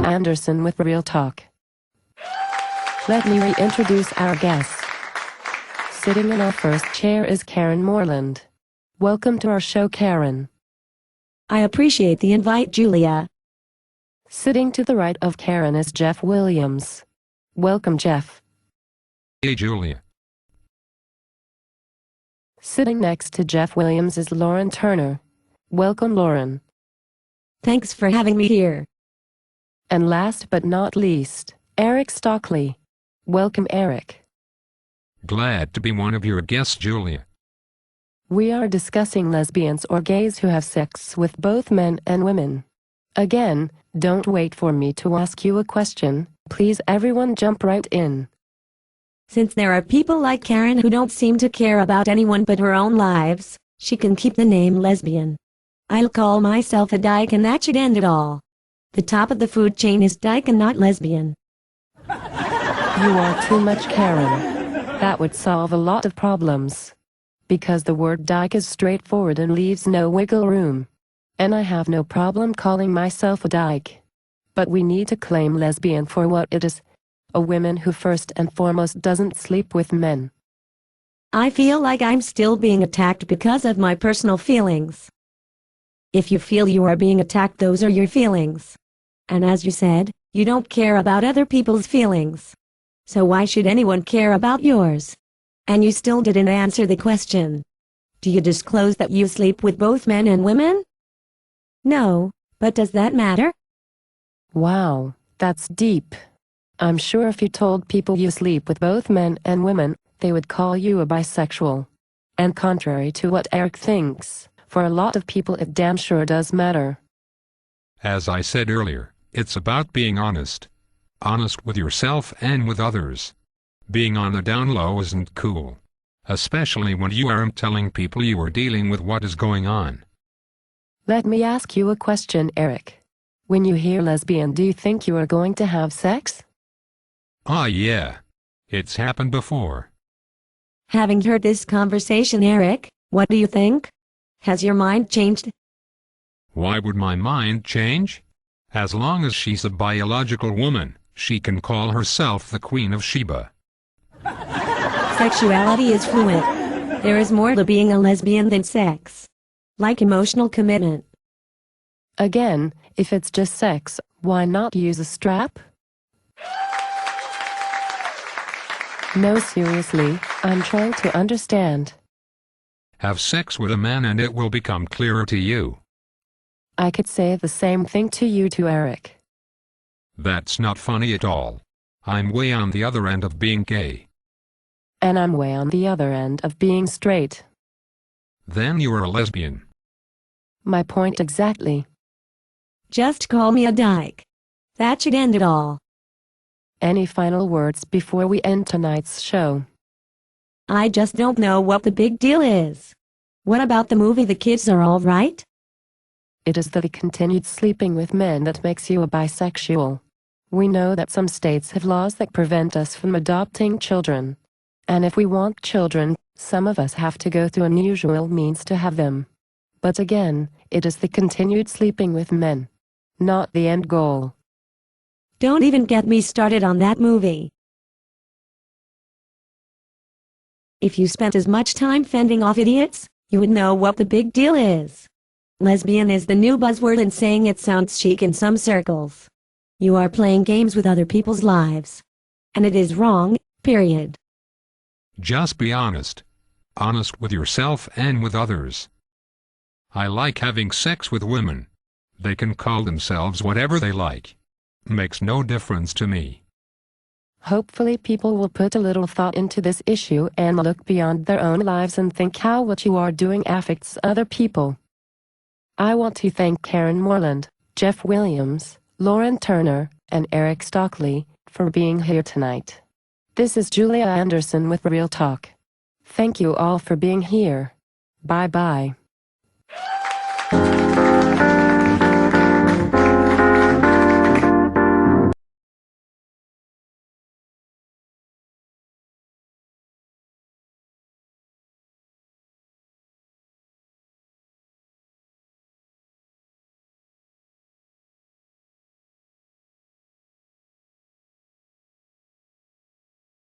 Anderson with Real Talk. Let me reintroduce our guests. Sitting in our first chair is Karen Moreland. Welcome to our show, Karen. I appreciate the invite, Julia. Sitting to the right of Karen is Jeff Williams. Welcome, Jeff. Hey, Julia. Sitting next to Jeff Williams is Lauren Turner. Welcome, Lauren. Thanks for having me here. And last but not least, Eric Stockley. Welcome, Eric. Glad to be one of your guests, Julia. We are discussing lesbians or gays who have sex with both men and women. Again, don't wait for me to ask you a question. Please, everyone, jump right in. Since there are people like Karen who don't seem to care about anyone but her own lives, she can keep the name lesbian. I'll call myself a dyke and that should end it all. The top of the food chain is dyke and not lesbian. You are too much, Karen. That would solve a lot of problems. Because the word dyke is straightforward and leaves no wiggle room. And I have no problem calling myself a dyke. But we need to claim lesbian for what it is. A woman who first and foremost doesn't sleep with men. I feel like I'm still being attacked because of my personal feelings. If you feel you are being attacked, those are your feelings. And as you said, you don't care about other people's feelings. So why should anyone care about yours? And you still didn't answer the question. Do you disclose that you sleep with both men and women? No, but does that matter? Wow, that's deep. I'm sure if you told people you sleep with both men and women, they would call you a bisexual. And contrary to what Eric thinks, for a lot of people it damn sure does matter. As I said earlier, it's about being honest. Honest with yourself and with others. Being on the down low isn't cool. Especially when you aren't telling people you are dealing with what is going on. Let me ask you a question, Eric. When you hear lesbian, do you think you are going to have sex? Ah, yeah. It's happened before. Having heard this conversation, Eric, what do you think? Has your mind changed? Why would my mind change? As long as she's a biological woman, she can call herself the Queen of Sheba. Sexuality is fluid. There is more to being a lesbian than sex. Like emotional commitment. Again, if it's just sex, why not use a strap? No, seriously, I'm trying to understand. Have sex with a man and it will become clearer to you. I could say the same thing to you too, Eric. That's not funny at all. I'm way on the other end of being gay. And I'm way on the other end of being straight. Then you're a lesbian. My point exactly. Just call me a dyke. That should end it all. Any final words before we end tonight's show? I just don't know what the big deal is. What about the movie The Kids Are All Right? It is the continued sleeping with men that makes you a bisexual. We know that some states have laws that prevent us from adopting children. And if we want children, some of us have to go through unusual means to have them. But again, it is the continued sleeping with men, not the end goal. Don't even get me started on that movie. If you spent as much time fending off idiots, you would know what the big deal is. Lesbian is the new buzzword and saying it sounds chic in some circles. You are playing games with other people's lives. And it is wrong, period. Just be honest. Honest with yourself and with others. I like having sex with women. They can call themselves whatever they like. Makes no difference to me. Hopefully people will put a little thought into this issue and look beyond their own lives and think how what you are doing affects other people. I want to thank Karen Moreland, Jeff Williams, Lauren Turner, and Eric Stockley for being here tonight. This is Julia Anderson with Real Talk. Thank you all for being here. Bye-bye.